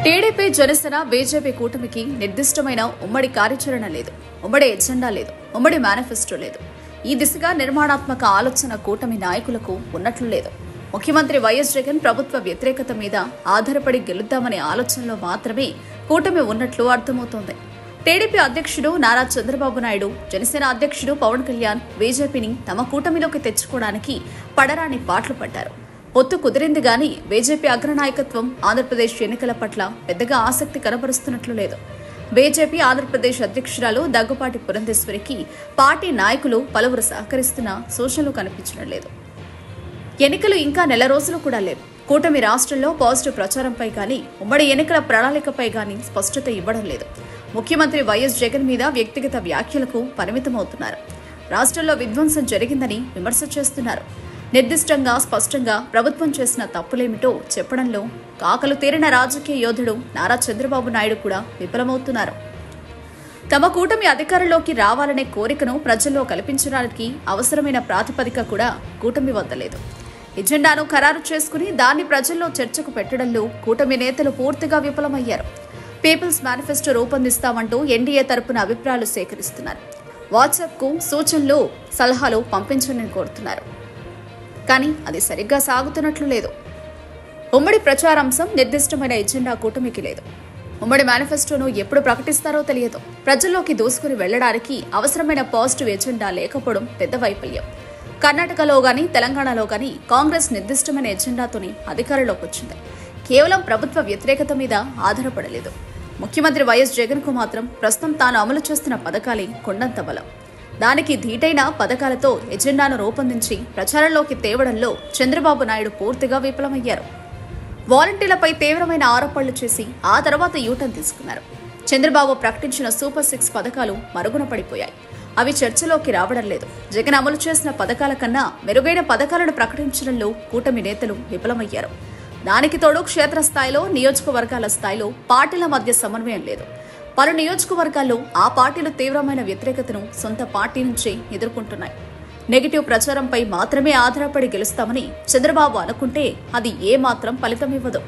TDP, Janasena, BJP కూటమికి నిర్దిష్టమైన ఉమ్మడి కార్యాచరణ లేదు, ఉమ్మడి ఎజెండా లేదు, ఉమ్మడి మేనిఫెస్టో లేదు. ఈ దిశగా నిర్మాణాత్మక ఆలోచన కూటమి నాయకులకు ఉన్నట్లు లేదు. ముఖ్యమంత్రి వైఎస్ జగన్ ప్రభుత్వ వ్యతిరేకత మీద ఆధారపడి గెలుద్దామనే ఆలోచనలో మాత్రమే కూటమి ఉన్నట్లు అర్థమవుతోంది. టీడీపీ అధ్యక్షుడు నారా చంద్రబాబు నాయుడు, జనసేన అధ్యక్షుడు పవన్ కళ్యాణ్ బీజేపీని తమ కూటమిలోకి తెచ్చుకోవడానికి పడరాని పాటలు పడ్డారు. పొత్తు కుదిరింది గాని బీజేపీ అగ్రనాయకత్వం ఆంధ్రప్రదేశ్ ఎన్నికల పట్ల పెద్దగా ఆసక్తి కనబరుస్తున్నట్లు లేదు. బీజేపీ ఆంధ్రప్రదేశ్ అధ్యక్షురాలు దగ్గుపాటి పురంధేశ్వరికి పార్టీ నాయకులు పలువురు సహకరిస్తున్న సూచనలు కనిపించడం లేదు. ఎన్నికలు ఇంకా నెల రోజులు కూడా లేవు. కూటమి రాష్ట్రంలో పాజిటివ్ ప్రచారంపై గానీ, ఉమ్మడి ఎన్నికల ప్రణాళికపై గానీ స్పష్టత ఇవ్వడం లేదు. ముఖ్యమంత్రి వైఎస్ జగన్ మీద వ్యక్తిగత వ్యాఖ్యలకు పరిమితమవుతున్నారు. రాష్ట్రంలో విధ్వంసం జరిగిందని విమర్శ చేస్తున్నారు. నిర్దిష్టంగా, స్పష్టంగా ప్రభుత్వం చేసిన తప్పులేమిటో చెప్పడంలో కాకలు తీరిన రాజకీయ యోధుడు నారా చంద్రబాబు నాయుడు కూడా విఫలమవుతున్నారు. తమ కూటమి అధికారంలోకి రావాలనే కోరికను ప్రజల్లో కల్పించడానికి అవసరమైన ప్రాతిపదిక కూడా కూటమి వద్ద లేదు. ఎజెండాను ఖరారు చేసుకుని దాన్ని ప్రజల్లో చర్చకు పెట్టడంలో కూటమి నేతలు పూర్తిగా విఫలమయ్యారు. పీపుల్స్ మేనిఫెస్టో రూపొందిస్తామంటూ ఎన్డీఏ తరపున అభిప్రాయాలు సేకరిస్తున్నారు. వాట్సాప్కు సూచనలు, సలహాలు పంపించని కోరుతున్నారు. కానీ అది సరిగ్గా సాగుతున్నట్లు లేదు. ఉమ్మడి ప్రచారాంశం, నిర్దిష్టమైన ఎజెండా కూటమికి లేదు. ఉమ్మడి మేనిఫెస్టోను ఎప్పుడు ప్రకటిస్తారో తెలియదు. ప్రజల్లోకి దూసుకుని వెళ్లడానికి అవసరమైన పాజిటివ్ ఎజెండా లేకపోవడం పెద్ద వైఫల్యం. కర్ణాటకలో గానీ, తెలంగాణలో గానీ కాంగ్రెస్ నిర్దిష్టమైన ఎజెండాతోనే అధికారంలోకి వచ్చింది. కేవలం ప్రభుత్వ వ్యతిరేకత మీద ఆధారపడలేదు. ముఖ్యమంత్రి వైఎస్ జగన్ కు మాత్రం ప్రస్తుతం తాను అమలు చేస్తున్న పథకాలే కొండంత బలం. దానికి ధీటైన పథకాలతో ఎజెండాను రూపొందించి ప్రచారంలోకి తేవడంలో చంద్రబాబు నాయుడు పూర్తిగా విఫలమయ్యారు. వాలంటీర్లపై తీవ్రమైన ఆరోపణలు చేసి ఆ తర్వాత యూటర్న్ తీసుకున్నారు. చంద్రబాబు ప్రకటించిన సూపర్ 6 పథకాలు మరుగున పడిపోయాయి. అవి చర్చలోకి రావడం లేదు. జగన్ అమలు చేసిన పథకాల కన్నా మెరుగైన పథకాలను ప్రకటించడంలో కూటమి నేతలు విఫలమయ్యారు. దానికి తోడు క్షేత్రస్థాయిలో, నియోజకవర్గాల స్థాయిలో పార్టీల మధ్య సమన్వయం లేదు. పలు నియోజకవర్గాల్లో ఆ పార్టీలు తీవ్రమైన వ్యతిరేకతను సొంత పార్టీ నుంచే ఎదుర్కొంటున్నాయి. నెగిటివ్ ప్రచారంపై మాత్రమే ఆధారపడి గెలుస్తామని చంద్రబాబు అనుకుంటే అది ఏమాత్రం ఫలితమివ్వదు.